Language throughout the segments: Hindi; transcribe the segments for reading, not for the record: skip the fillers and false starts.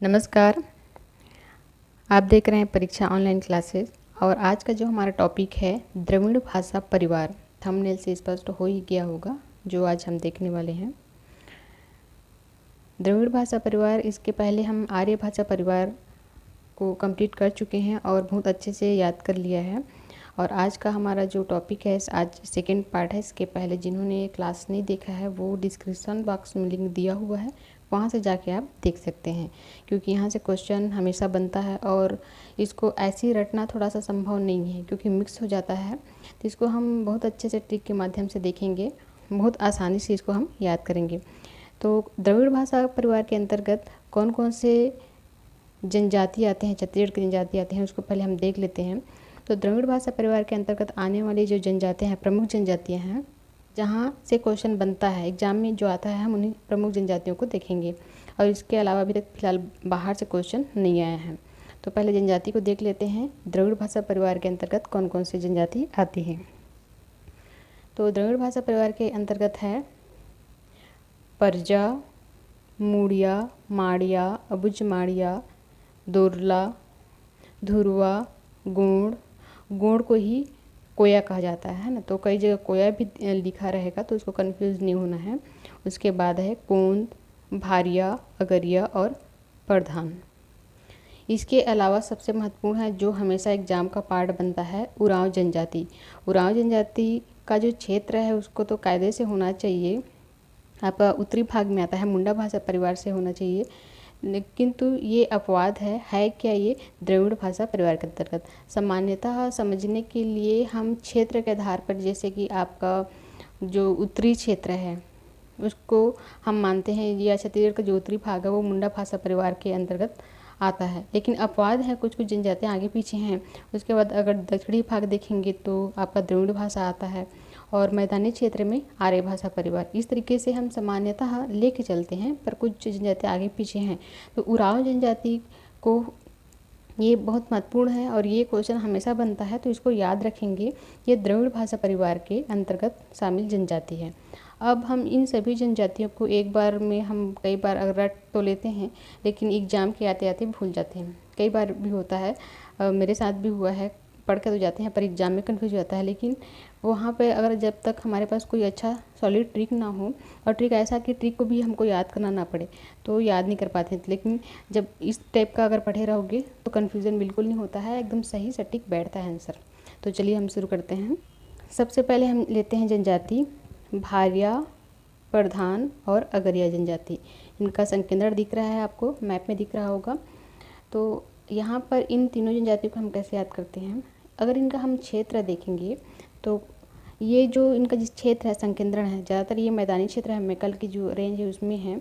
नमस्कार। आप देख रहे हैं परीक्षा ऑनलाइन क्लासेस और आज का जो हमारा टॉपिक है द्रविड़ भाषा परिवार। थंबनेल से स्पष्ट हो ही गया होगा जो आज हम देखने वाले हैं। द्रविड़ भाषा परिवार, इसके पहले हम आर्य भाषा परिवार को कंप्लीट कर चुके हैं और बहुत अच्छे से याद कर लिया है। और आज का हमारा जो टॉपिक है, आज सेकेंड पार्ट है। इसके पहले जिन्होंने क्लास नहीं देखा है वो डिस्क्रिप्शन बॉक्स में लिंक दिया हुआ है, वहाँ से जाके आप देख सकते हैं, क्योंकि यहाँ से क्वेश्चन हमेशा बनता है और इसको ऐसे ही रटना थोड़ा सा संभव नहीं है क्योंकि मिक्स हो जाता है। तो इसको हम बहुत अच्छे से ट्रिक के माध्यम से देखेंगे, बहुत आसानी से इसको हम याद करेंगे। तो द्रविड़ भाषा परिवार के अंतर्गत कौन कौन से जनजाति आते हैं, छत्तीसगढ़ की जनजाति आते हैं, उसको पहले हम देख लेते हैं। तो द्रविड़ भाषा परिवार के अंतर्गत आने वाली जो जनजातियाँ हैं, प्रमुख जनजातियाँ हैं, जहाँ से क्वेश्चन बनता है एग्जाम में जो आता है, हम उन्हीं प्रमुख जनजातियों को देखेंगे। और इसके अलावा अभी तक फिलहाल बाहर से क्वेश्चन नहीं आया है। तो पहले जनजाति को देख लेते हैं, द्रविड़ भाषा परिवार के अंतर्गत कौन कौन सी जनजाति आती है। तो द्रविड़ भाषा परिवार के अंतर्गत है परजा, मूड़िया, माड़िया, अबुझ माड़िया, दोरला, धुरवा, गोंड। गोंड को ही कोया कहा जाता है ना, तो कई जगह कोया भी लिखा रहेगा तो उसको कंफ्यूज नहीं होना है। उसके बाद है कोंद, भारिया, अगरिया और प्रधान। इसके अलावा सबसे महत्वपूर्ण है जो हमेशा एग्जाम का पार्ट बनता है, उरांव जनजाति। उरांव जनजाति का जो क्षेत्र है उसको तो कायदे से होना चाहिए, आपका उत्तरी भाग में आता है, मुंडा भाषा परिवार से होना चाहिए, किंतु ये अपवाद है क्या ये द्रविड़ भाषा परिवार के अंतर्गत। सामान्यतः समझने के लिए हम क्षेत्र के आधार पर, जैसे कि आपका जो उत्तरी क्षेत्र है उसको हम मानते हैं, या छत्तीसगढ़ का जो उत्तरी भाग है वो मुंडा भाषा परिवार के अंतर्गत आता है। लेकिन अपवाद है, कुछ कुछ जनजातियाँ आगे पीछे हैं। उसके बाद अगर दक्षिणी भाग देखेंगे तो आपका द्रविड़ भाषा आता है और मैदानी क्षेत्र में आर्य भाषा परिवार। इस तरीके से हम सामान्यतः लेके चलते हैं, पर कुछ जनजाति आगे पीछे हैं। तो उरांव जनजाति को ये बहुत महत्वपूर्ण है और ये क्वेश्चन हमेशा बनता है, तो इसको याद रखेंगे। ये द्रविड़ भाषा परिवार के अंतर्गत शामिल जनजाति है। अब हम इन सभी जनजातियों को एक बार में हम कई बार अगर रट तो लेते हैं, लेकिन एग्जाम के आते आते भूल जाते हैं। कई बार भी होता है, मेरे साथ भी हुआ है, पढ़ के तो जाते हैं पर एग्जाम में कन्फ्यूज हो जाता है। लेकिन वहाँ पे अगर जब तक हमारे पास कोई अच्छा सॉलिड ट्रिक ना हो, और ट्रिक ऐसा कि ट्रिक को भी हमको याद करना ना पड़े, तो याद नहीं कर पाते। लेकिन जब इस टाइप का अगर पढ़े रहोगे तो कन्फ्यूज़न बिल्कुल नहीं होता है, एकदम सही सटीक बैठता है आंसर। तो चलिए हम शुरू करते हैं। सबसे पहले हम लेते हैं जनजाति भारिया, प्रधान और अगरिया जनजाति। इनका संकेंद्रण दिख रहा है, आपको मैप में दिख रहा होगा। तो यहाँ पर इन तीनों जनजातियों को हम कैसे याद करते हैं, अगर इनका हम क्षेत्र देखेंगे तो ये जो इनका जिस क्षेत्र है, संकेंद्रण है, ज़्यादातर ये मैदानी क्षेत्र है, मेकल की जो रेंज है उसमें है।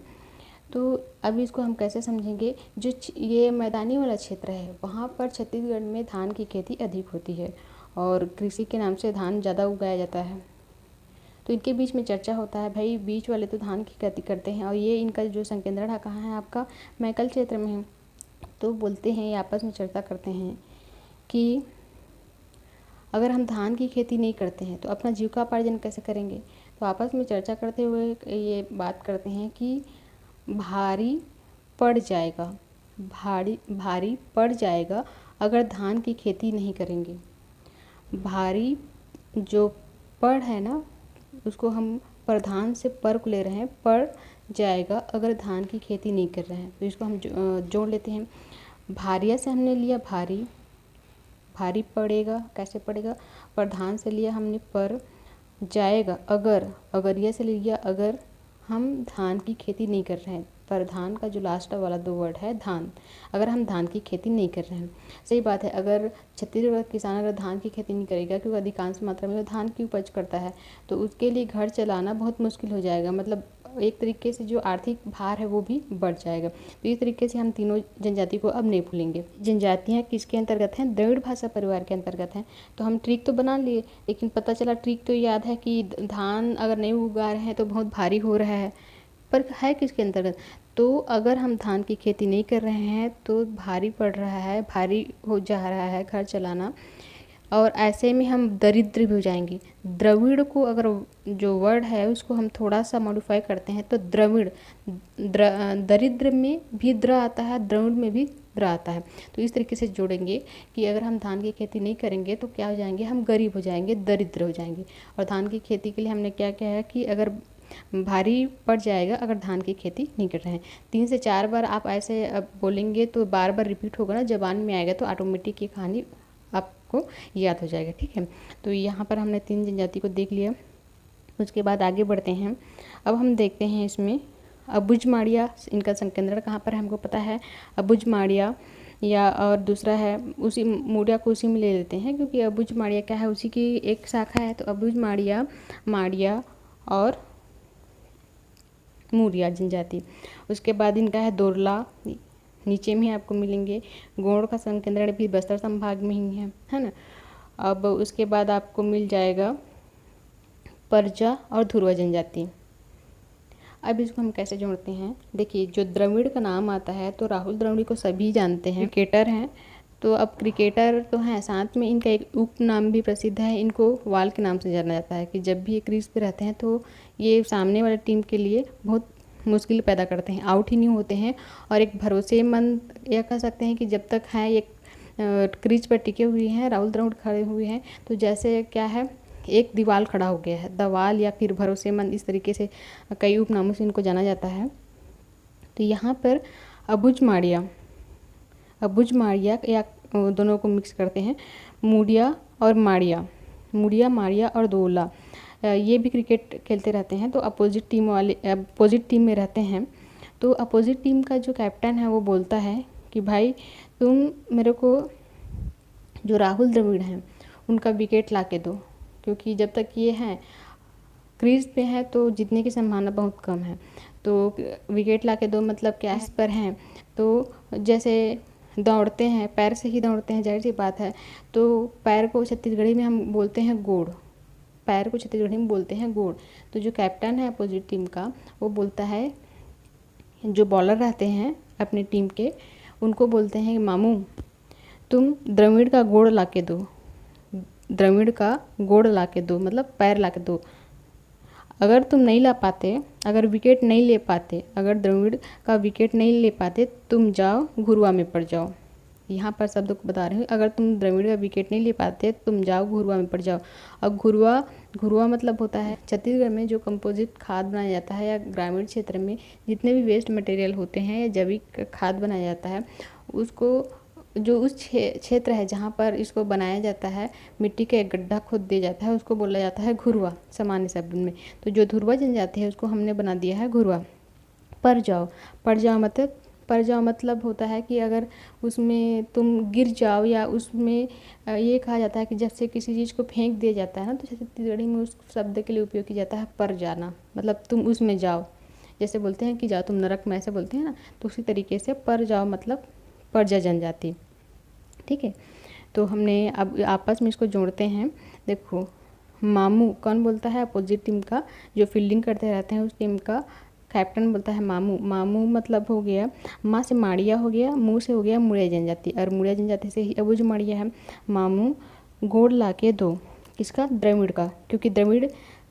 तो अब इसको हम कैसे समझेंगे, जो ये मैदानी वाला क्षेत्र है वहाँ पर छत्तीसगढ़ में धान की खेती अधिक होती है और कृषि के नाम से धान ज़्यादा उगाया जाता है। तो इनके बीच में चर्चा होता है, भाई बीच वाले तो धान की खेती करते हैं और ये इनका जो संकेंद्रण है कहाँ है, आपका मैकल क्षेत्र में है। तो बोलते हैं, ये आपस में चर्चा करते हैं कि अगर हम धान की खेती नहीं करते हैं तो अपना जीविकोपार्जन कैसे करेंगे। तो आपस में चर्चा करते हुए ये बात करते हैं कि भारी पड़ जाएगा, भारी पड़ जाएगा अगर धान की खेती नहीं करेंगे। भारी जो पड़ है ना, उसको हम प्रधान से पर को ले रहे हैं, पड़ जाएगा अगर धान की खेती नहीं कर रहे हैं। तो इसको हम जोड़ लेते हैं। भारिया से हमने लिया भारी, भारी पड़ेगा, कैसे पड़ेगा, प्रधान से लिया हमने पर, जाएगा अगर, अगरिया से लिया अगर हम धान की खेती नहीं कर रहे हैं। प्रधान का जो लास्ट वाला दो वर्ड है धान, अगर हम धान की खेती नहीं कर रहे हैं। सही बात है, अगर छत्तीसगढ़ का किसान अगर धान की खेती नहीं करेगा, क्योंकि अधिकांश मात्रा में वो धान की उपज करता है, तो उसके लिए घर चलाना बहुत मुश्किल हो जाएगा। मतलब एक तरीके से जो आर्थिक भार है वो भी बढ़ जाएगा। तो इस तरीके से हम तीनों जनजाति को अब नहीं भूलेंगे। जनजातियाँ किसके अंतर्गत हैं, द्रविड़ भाषा परिवार के अंतर्गत हैं। तो हम ट्रिक तो बना लिए, लेकिन पता चला ट्रिक तो याद है कि धान अगर नहीं उगा रहे हैं तो बहुत भारी हो रहा है, पर है किसके अंतर्गत। तो अगर हम धान की खेती नहीं कर रहे हैं तो भारी पड़ रहा है, भारी हो जा रहा है घर चलाना, और ऐसे में हम दरिद्र भी हो जाएंगे। द्रविड़ को अगर जो वर्ड है उसको हम थोड़ा सा मॉडिफाई करते हैं तो द्रविड़, दरिद्र में भी द्र आता है, द्रविड़ में भी द्र आता है। तो इस तरीके से जोड़ेंगे कि अगर हम धान की खेती नहीं करेंगे तो क्या हो जाएंगे, हम गरीब हो जाएंगे, दरिद्र हो जाएंगे। और धान की खेती के लिए हमने क्या किया है कि अगर भारी पड़ जाएगा अगर धान की खेती नहीं कर रहे हैं। 3 से 4 बार आप ऐसे अब बोलेंगे तो बार बार रिपीट होगा ना, जबान में आएगा तो ऑटोमेटिक ये कहानी आपको याद हो जाएगा। ठीक है, तो यहाँ पर हमने 3 जनजाति को देख लिया। उसके बाद आगे बढ़ते हैं। अब हम देखते हैं इसमें अबुझमाड़िया, इनका संकेंद्रण कहाँ पर है हमको पता है, अबुझमाड़िया, या और दूसरा है उसी मूड़िया को उसी में ले लेते हैं क्योंकि अबुझमाड़िया क्या है, उसी की एक शाखा है। तो अबुझमाड़िया, माड़िया और मूड़िया जनजाति। उसके बाद इनका है दोरला, नीचे में आपको मिलेंगे। गोंड का संकेंद्रण भी बस्तर संभाग में ही है ना। अब उसके बाद आपको मिल जाएगा परजा और धुरवा जनजाति। अब इसको हम कैसे जोड़ते हैं, देखिए जो द्रविड़ का नाम आता है तो राहुल द्रविड़ को सभी जानते हैं, क्रिकेटर हैं। तो अब क्रिकेटर तो हैं, साथ में इनका एक उपनाम भी प्रसिद्ध है, इनको वाल के नाम से जाना जाता है कि जब भी ये क्रीज पे रहते हैं तो ये सामने वाले टीम के लिए बहुत मुश्किल पैदा करते हैं, आउट ही नहीं होते हैं। और एक भरोसेमंद यह कह सकते हैं कि जब तक है ये क्रीज पर टिके हुए हैं, राहुल द्रविड़ खड़े हुए हैं, तो जैसे क्या है एक दीवार खड़ा हो गया है, दवाल या फिर भरोसेमंद, इस तरीके से कई उपनामों से इनको जाना जाता है। तो यहाँ पर अबुझमाड़िया या दोनों को मिक्स करते हैं, मूड़िया और माड़िया, मूड़िया, माड़िया और दोला, ये भी क्रिकेट खेलते रहते हैं। तो अपोजिट टीम में रहते हैं। तो अपोजिट टीम का जो कैप्टन है वो बोलता है कि भाई तुम मेरे को जो राहुल द्रविड़ हैं उनका विकेट ला के दो, क्योंकि जब तक ये हैं क्रीज पे है तो जीतने की संभावना बहुत कम है। तो विकेट ला के दो मतलब क्या इस पर हैं, तो जैसे दौड़ते हैं, पैर से ही दौड़ते हैं, जाहिर सी बात है। तो पैर को छत्तीसगढ़ी में हम बोलते हैं गोड़, पैर को छत्तीसगढ़ी में बोलते हैं गोड़। तो जो कैप्टन है अपोजिट टीम का वो बोलता है, जो बॉलर रहते हैं अपनी टीम के उनको बोलते हैं मामू तुम द्रविड़ का गोड़ ला के दो, द्रविड़ का गोड़ ला के दो मतलब पैर ला के दो। अगर तुम नहीं ला पाते, अगर विकेट नहीं ले पाते, अगर द्रविड़ का विकेट नहीं ले पाते, तुम जाओ घुरुआ में पड़ जाओ। यहाँ पर शब्द को बता रही हूँ, अगर तुम द्रविड़ का विकेट नहीं ले पाते तुम जाओ घुरुआ में पड़ जाओ। अब घुरुआ मतलब होता है छत्तीसगढ़ में जो कंपोजिट खाद बनाया जाता है या ग्रामीण क्षेत्र में जितने भी वेस्ट मटेरियल होते हैं या जैविक खाद बनाया जाता है, उसको जो उस क्षेत्र है जहाँ पर इसको बनाया जाता है, मिट्टी का एक गड्ढा खोद दिया जाता है, उसको बोला जाता है घुरुआ सामान्य शब्द में। तो जो धुरवा जनजाति है उसको हमने बना दिया है घुरुआ। पर जाओ मतलब होता है कि अगर उसमें तुम गिर जाओ, या उसमें ये कहा जाता है कि जब से किसी चीज़ को फेंक दिया जाता है ना, तो छत्तीसगढ़ी में उस शब्द के लिए उपयोग किया जाता है पर जाना, मतलब तुम उसमें जाओ। जैसे बोलते हैं कि जाओ तुम नरक में, ऐसे बोलते हैं ना, तो उसी तरीके से पर जाओ मतलब परजा जनजाति। ठीक है, तो हमने अब आपस में इसको जोड़ते हैं। देखो मामू कौन बोलता है, अपोजिट टीम का जो फील्डिंग करते रहते हैं उस टीम का कैप्टन बोलता है मामू। मामू मतलब हो गया, माँ से माड़िया हो गया, मुँह से हो गया मुड़िया जनजाति, और मुड़िया जनजाति से ही अबुझ माड़िया है। मामू गोड़ ला के दो, किसका, द्रविड़ का, क्योंकि द्रविड़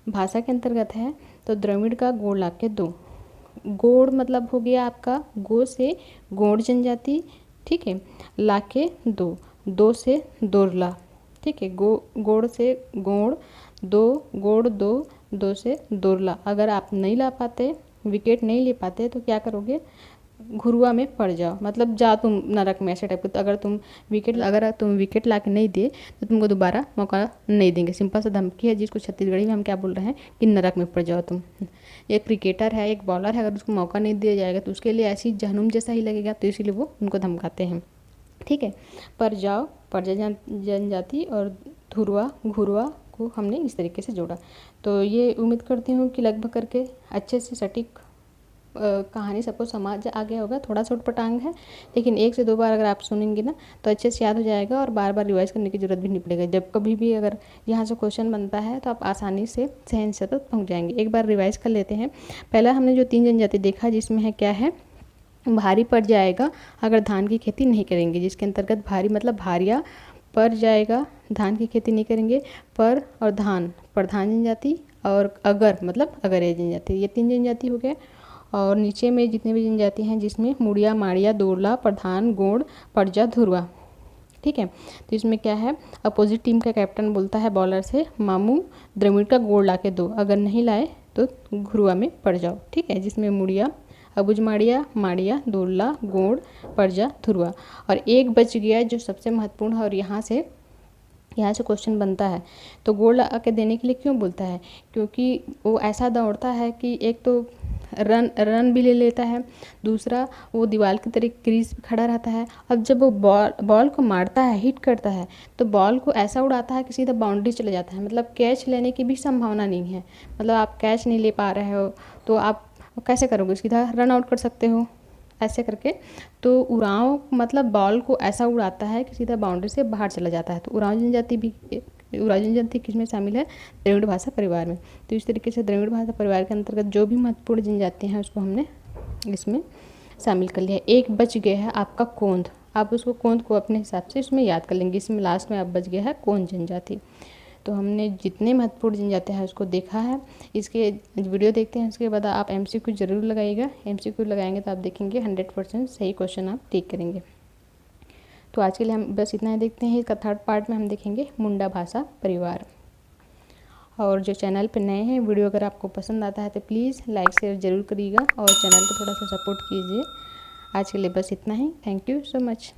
भाषा के अंतर्गत है तो द्रविड़ का गोड़ ला के दो। गोड़ मतलब हो गया आपका गो से गोड़ जनजाति, ठीक है, लाके दो से दोरला, ठीक है, गोड़ से गोड़, गोड़ दो से दोरला। अगर आप नहीं ला पाते, विकेट नहीं ले पाते तो क्या करोगे, घुरुआ में पड़ जाओ, मतलब जा तुम नरक में, ऐसे टाइप का। तो अगर तुम विकेट ला के नहीं दे तो तुमको दोबारा मौका नहीं देंगे। सिंपल सा धमकी है जिसको छत्तीसगढ़ी में हम क्या बोल रहे हैं कि नरक में पड़ जाओ तुम। एक क्रिकेटर है, एक बॉलर है, अगर उसको मौका नहीं दिया जाएगा तो उसके लिए ऐसी जहनुम जैसा ही लगेगा, तो इसीलिए वो उनको धमकाते हैं। ठीक है, परजा जनजाति और घुरुआ को हमने इस तरीके से जोड़ा। तो ये उम्मीद करती हूँ कि लगभग करके अच्छे से सटीक कहानी सबको समझ आ गया होगा। थोड़ा सा उटपटांग है, लेकिन 1 से 2 बार अगर आप सुनेंगे ना तो अच्छे से याद हो जाएगा और बार बार रिवाइज करने की जरूरत भी नहीं पड़ेगा। जब कभी भी अगर यहाँ से क्वेश्चन बनता है तो आप आसानी से सही आंसर तक पहुँच जाएंगे। एक बार रिवाइज कर लेते हैं। पहला हमने जो 3 जनजाति देखा जिसमें है क्या है, भारी पड़ जाएगा अगर धान की खेती नहीं करेंगे, जिसके अंतर्गत भारी मतलब भारिया पर जाएगा, धान की खेती नहीं करेंगे। पर और धान, प्रधान जनजाति, और अगर मतलब अगरिया जनजाति, ये 3 जनजाति हो गए। और नीचे में जितने भी जनजाति हैं जिसमें मुड़िया, माड़िया, दोरला, प्रधान, गोंड, परजा, धुरवा। ठीक है, तो इसमें क्या है, अपोजिट टीम का कैप्टन बोलता है बॉलर से, मामू द्रविड़ का गोड़ ला के दो, अगर नहीं लाए तो घुरुआ में पड़ जाओ। ठीक है, जिसमें मुड़िया, अबुझ माड़िया, माड़िया, दोरला, गोंड, परजा, धुरवा। और एक बच गया जो सबसे महत्वपूर्ण है, और यहाँ से क्वेश्चन बनता है। तो गोड़ ला के देने के लिए क्यों बोलता है, क्योंकि वो ऐसा दौड़ता है कि एक तो रन भी ले लेता है, दूसरा वो दीवार की तरह क्रीज पे खड़ा रहता है। अब जब वो बॉल को मारता है, हिट करता है, तो बॉल को ऐसा उड़ाता है कि सीधा बाउंड्री चले जाता है, मतलब कैच लेने की भी संभावना नहीं है। मतलब आप कैच नहीं ले पा रहे हो तो आप कैसे करोगे, सीधा रन आउट कर सकते हो ऐसे करके। तो उड़ाव मतलब बॉल को ऐसा उड़ाता है कि सीधा बाउंड्री से बाहर चला जाता है। तो उड़ाव जनजाति किसमें शामिल है, द्रविड़ भाषा परिवार में। तो इस तरीके से द्रविड़ भाषा परिवार के अंतर्गत जो भी महत्वपूर्ण जनजाति हैं उसको हमने इसमें शामिल कर लिया। एक बच गया है आपका कोंद, आप उसको कोंद को अपने हिसाब से इसमें याद कर लेंगे। इसमें लास्ट में आप बच गया है कोंद जनजाति। तो हमने जितने महत्वपूर्ण जनजाति हैं उसको देखा है। इसके वीडियो देखते हैं, उसके बाद आप MCQ जरूर लगाइएगा। MCQ लगाएंगे तो आप देखेंगे 100% सही क्वेश्चन आप टिक करेंगे। तो आज के लिए हम बस इतना ही देखते हैं। इसका थर्ड पार्ट में हम देखेंगे मुंडा भाषा परिवार। और जो चैनल पर नए हैं, वीडियो अगर आपको पसंद आता है तो प्लीज़ लाइक शेयर ज़रूर करिएगा और चैनल को थोड़ा सा सपोर्ट कीजिए। आज के लिए बस इतना ही। Thank you so much.